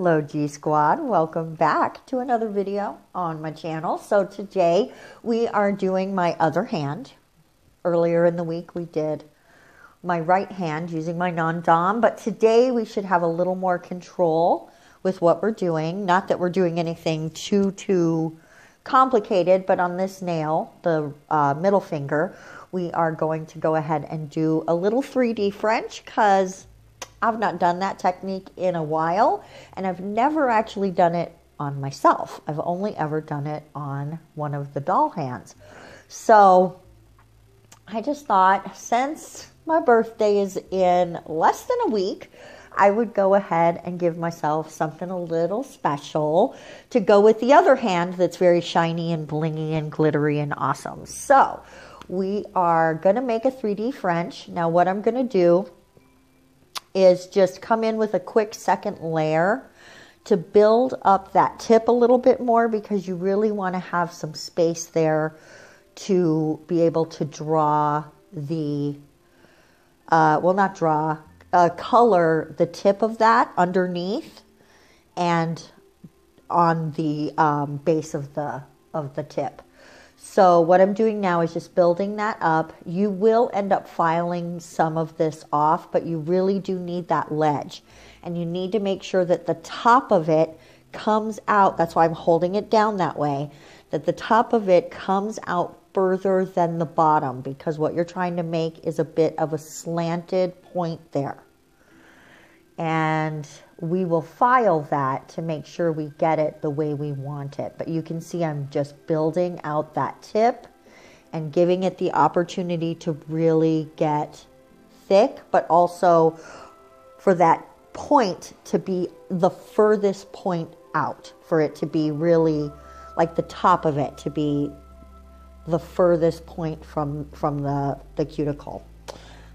Hello G Squad, welcome back to another video on my channel. So today we are doing my other hand. Earlier in the week we did my right hand using my non-dom, but today we should have a little more control with what we're doing. Not that we're doing anything too complicated, but on this nail, the middle finger, we are going to go ahead and do a little 3D French because I've not done that technique in a while, and I've never actually done it on myself. I've only ever done it on one of the doll hands. So I just thought, since my birthday is in less than a week, I would go ahead and give myself something a little special to go with the other hand that's very shiny and blingy and glittery and awesome. So we are going to make a 3D French. Now what I'm going to do is just come in with a quick second layer to build up that tip a little bit more, because you really want to have some space there to be able to draw the, color the tip of that underneath and on the base of the tip. So what I'm doing now is just building that up. You will end up filing some of this off, but you really do need that ledge. And you need to make sure that the top of it comes out. That's why I'm holding it down that way, that the top of it comes out further than the bottom, because what you're trying to make is a bit of a slanted point there. And we will file that to make sure we get it the way we want it. But you can see I'm just building out that tip and giving it the opportunity to really get thick, but also for that point to be the furthest point out, for it to be really like the top of it to be the furthest point from the cuticle.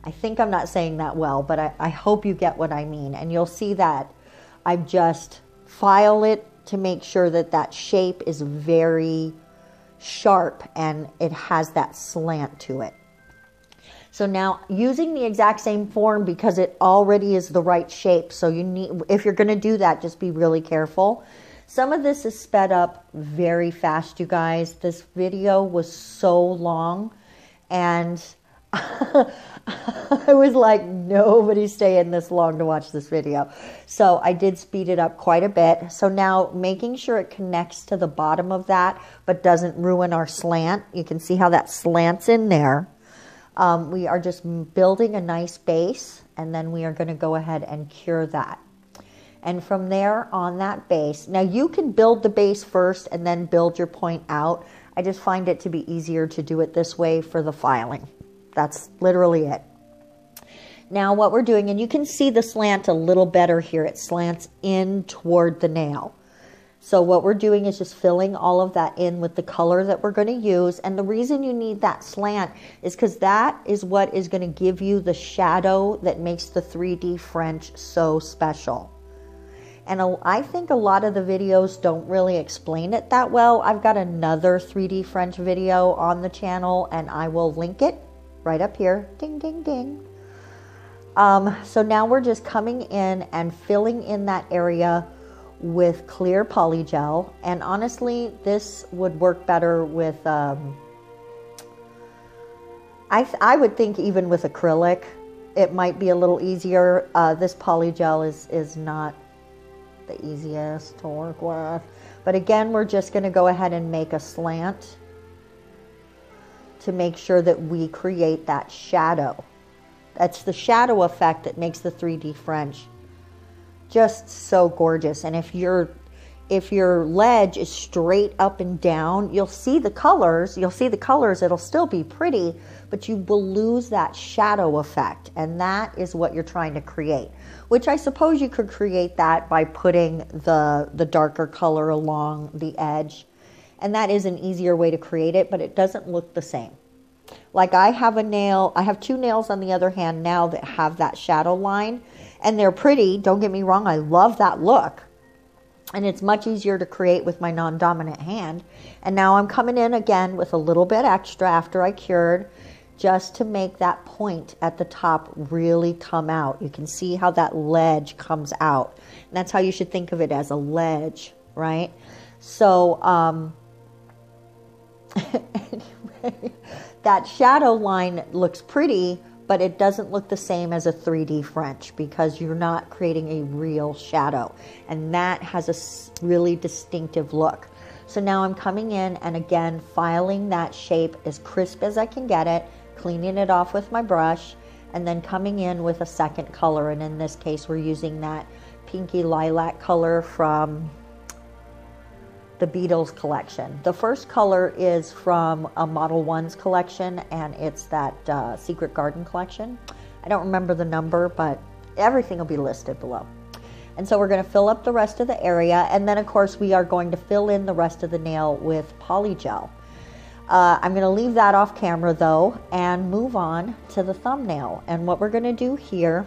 I think I'm not saying that well, but I hope you get what I mean. And you'll see that I just file it to make sure that that shape is very sharp and it has that slant to it. So now, using the exact same form, because it already is the right shape, so you need, if you're going to do that, just be really careful. Some of this is sped up very fast, you guys. This video was so long, and I was like, nobody's staying this long to watch this video. So I did speed it up quite a bit. So now, making sure it connects to the bottom of that, but doesn't ruin our slant. You can see how that slants in there. We are just building a nice base, and then we are going to go ahead and cure that. And from there, on that base, now you can build the base first and then build your point out. I just find it to be easier to do it this way for the filing. That's literally it. Now what we're doing, and you can see the slant a little better here. It slants in toward the nail. So what we're doing is just filling all of that in with the color that we're going to use. And the reason you need that slant is because that is what is going to give you the shadow that makes the 3D French so special. And I think a lot of the videos don't really explain it that well. I've got another 3D French video on the channel, and I will link it right up here. Ding, ding, ding. So now we're just coming in and filling in that area with clear polygel. And honestly, this would work better with, I would think even with acrylic, it might be a little easier. This polygel is not the easiest to work with. But again, we're just going to go ahead and make a slant to make sure that we create that shadow. That's the shadow effect that makes the 3D French just so gorgeous. And if your ledge is straight up and down, you'll see the colors. It'll still be pretty, but you will lose that shadow effect. And that is what you're trying to create, which I suppose you could create that by putting the darker color along the edge. And that is an easier way to create it, but it doesn't look the same. Like I have two nails on the other hand now that have that shadow line, and they're pretty. Don't get me wrong, I love that look. And it's much easier to create with my non-dominant hand. And now I'm coming in again with a little bit extra after I cured, just to make that point at the top really come out. You can see how that ledge comes out. And that's how you should think of it, as a ledge, right? So, anyway, that shadow line looks pretty, but it doesn't look the same as a 3D French because you're not creating a real shadow. And that has a really distinctive look. So now I'm coming in and again, filing that shape as crisp as I can get it, cleaning it off with my brush, and then coming in with a second color. And in this case, we're using that pinky lilac color from the Beetles collection. The first color is from a modelones collection, and it's that Secret Garden collection. I don't remember the number, but everything will be listed below. And so we're going to fill up the rest of the area, and then of course we are going to fill in the rest of the nail with polygel. I'm going to leave that off camera though and move on to the thumbnail. And what we're going to do here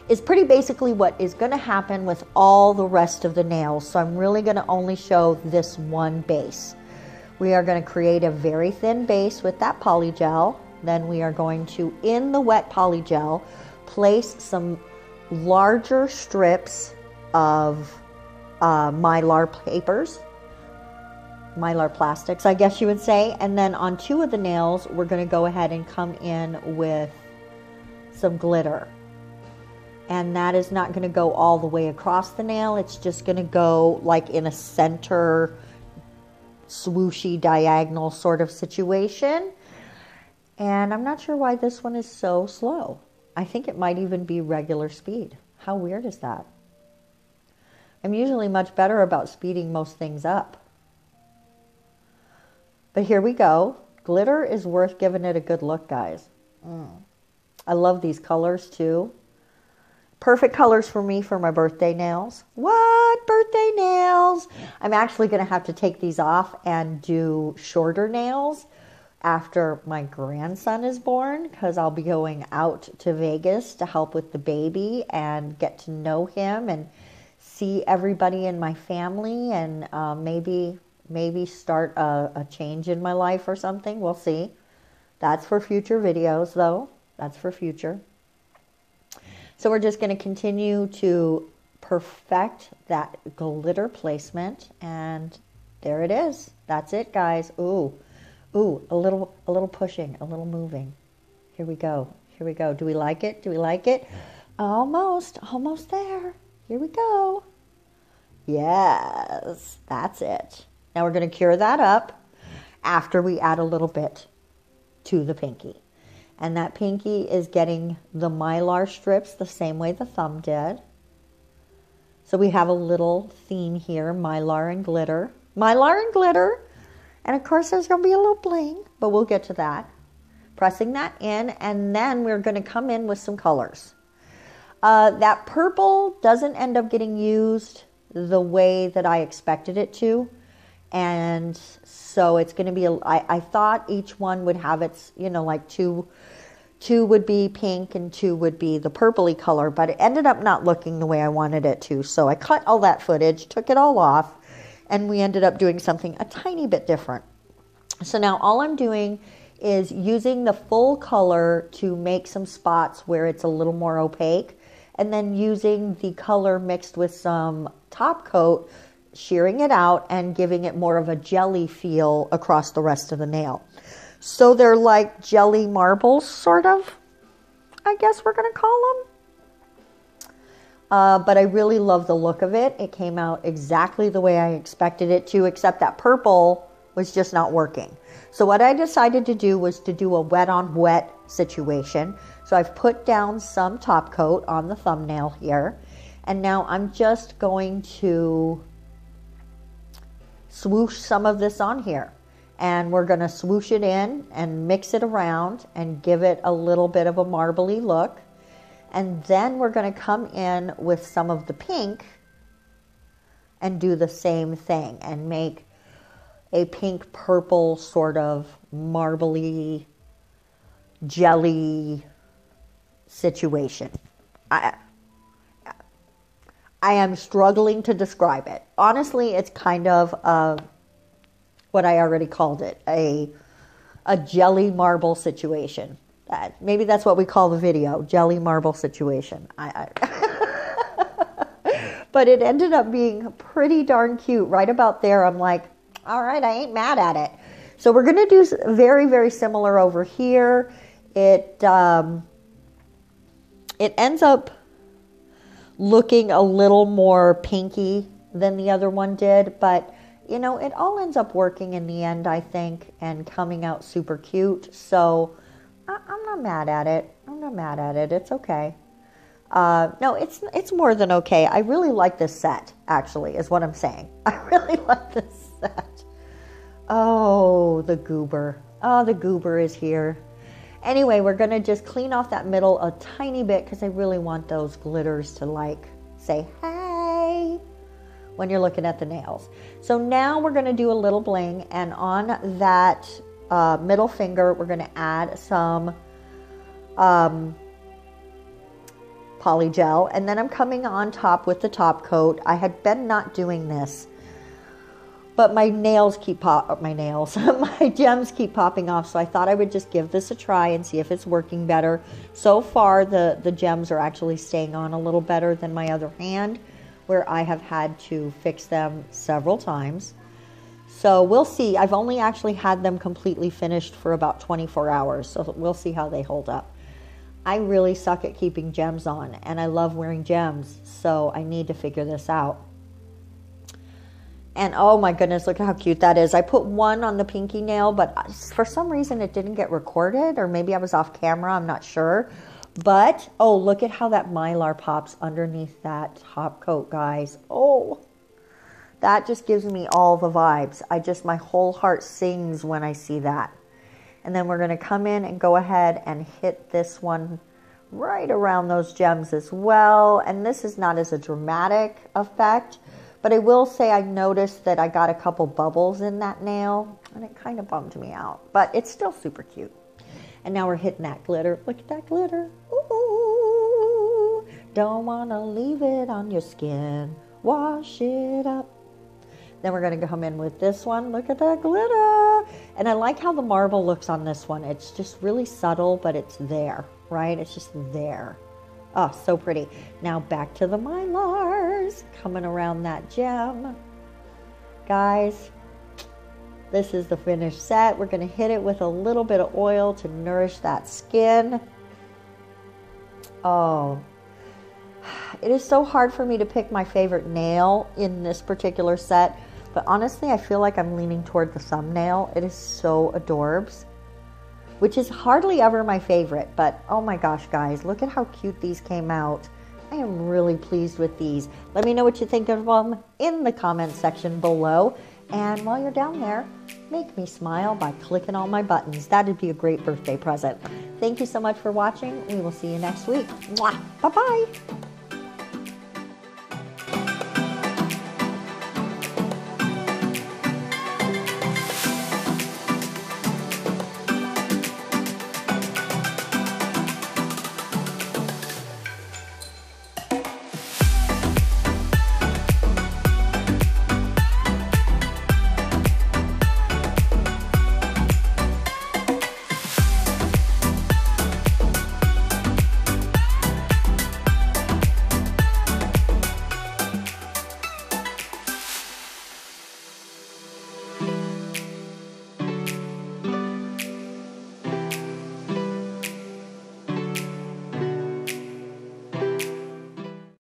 is pretty basically what is going to happen with all the rest of the nails. So I'm really going to only show this one base. We are going to create a very thin base with that polygel. Then we are going to, in the wet polygel, place some larger strips of mylar papers, mylar plastics, I guess you would say. And then on two of the nails, we're going to go ahead and come in with some glitter. And that is not going to go all the way across the nail. It's just going to go like in a center, swooshy, diagonal sort of situation. And I'm not sure why this one is so slow. I think it might even be regular speed. How weird is that? I'm usually much better about speeding most things up. But here we go. Glitter is worth giving it a good look, guys. I love these colors too. Perfect colors for me for my birthday nails. What? Birthday nails? I'm actually going to have to take these off and do shorter nails after my grandson is born, because I'll be going out to Vegas to help with the baby and get to know him and see everybody in my family, and maybe start a change in my life or something. We'll see. That's for future videos though. That's for future. So we're just going to continue to perfect that glitter placement, and there it is. That's it, guys. Ooh, a little pushing, a little moving. Here we go. Here we go. Do we like it? Do we like it? Almost there. Here we go. Yes, that's it. Now we're going to cure that up after we add a little bit to the pinky. And that pinky is getting the mylar strips the same way the thumb did. So we have a little theme here, mylar and glitter. Mylar and glitter. And of course there's going to be a little bling, but we'll get to that. Pressing that in, and then we're going to come in with some colors. That purple doesn't end up getting used the way that I expected it to. And so it's going to be, I thought each one would have its, like two would be pink and two would be the purpley color, but it ended up not looking the way I wanted it to. So I cut all that footage, took it all off, and we ended up doing something a tiny bit different. So now all I'm doing is using the full color to make some spots where it's a little more opaque, and then using the color mixed with some top coat, shearing it out and giving it more of a jelly feel across the rest of the nail. So they're like jelly marbles, sort of, I guess we're going to call them. But I really love the look of it. It came out exactly the way I expected it to, except that purple was just not working. So what I decided to do was to do a wet on wet situation. So I've put down some top coat on the thumbnail here. And now I'm just going to swoosh some of this on here, and we're going to swoosh it in and mix it around and give it a little bit of a marbly look. And then we're going to come in with some of the pink and do the same thing and make a pink purple sort of marbly jelly situation. I am struggling to describe it. Honestly, it's kind of what I already called it, a a jelly marble situation. Maybe that's what we call the video, jelly marble situation. But it ended up being pretty darn cute. Right about there, I'm like, all right, I ain't mad at it. So we're going to do very, very similar over here. It ends up looking a little more pinky than the other one did, but you know, it all ends up working in the end, I think, and coming out super cute. So I'm not mad at it. I'm not mad at it. It's okay. No, it's more than okay. I really like this set, actually, is what I'm saying. I really like this set. Oh, the goober. Oh, the goober is here. Anyway, we're going to just clean off that middle a tiny bit because I really want those glitters to like say, hey, when you're looking at the nails. So now we're going to do a little bling, and on that middle finger, we're going to add some poly gel, and then I'm coming on top with the top coat. I had been not doing this, but my nails keep my gems keep popping off, so I thought I would just give this a try and see if it's working better. So far, the gems are actually staying on a little better than my other hand, where I have had to fix them several times. So we'll see. I've only actually had them completely finished for about 24 hours, so we'll see how they hold up. I really suck at keeping gems on, and I love wearing gems, so I need to figure this out. And oh my goodness, look at how cute that is. I put one on the pinky nail, but for some reason it didn't get recorded, or maybe I was off camera, I'm not sure. But, oh, look at how that mylar pops underneath that top coat, guys. Oh, that just gives me all the vibes. My whole heart sings when I see that. And then we're going to come in and go ahead and hit this one right around those gems as well. And this is not as a dramatic effect, but I will say I noticed that I got a couple bubbles in that nail, and it kind of bummed me out. But it's still super cute. And now we're hitting that glitter. Look at that glitter. Ooh, don't want to leave it on your skin. Wash it up. Then we're going to come in with this one. Look at that glitter. And I like how the marble looks on this one. It's just really subtle, but it's there, right? It's just there. Oh, so pretty. Now back to the mylars. Coming around that gem. Guys, this is the finished set. We're going to hit it with a little bit of oil to nourish that skin. Oh, it is so hard for me to pick my favorite nail in this particular set, but honestly, I feel like I'm leaning toward the thumbnail. It is so adorbs, which is hardly ever my favorite, but oh my gosh, guys, look at how cute these came out. I am really pleased with these. Let me know what you think of them in the comment section below. And while you're down there, make me smile by clicking all my buttons. That'd be a great birthday present. Thank you so much for watching. We will see you next week. Mwah! Bye-bye.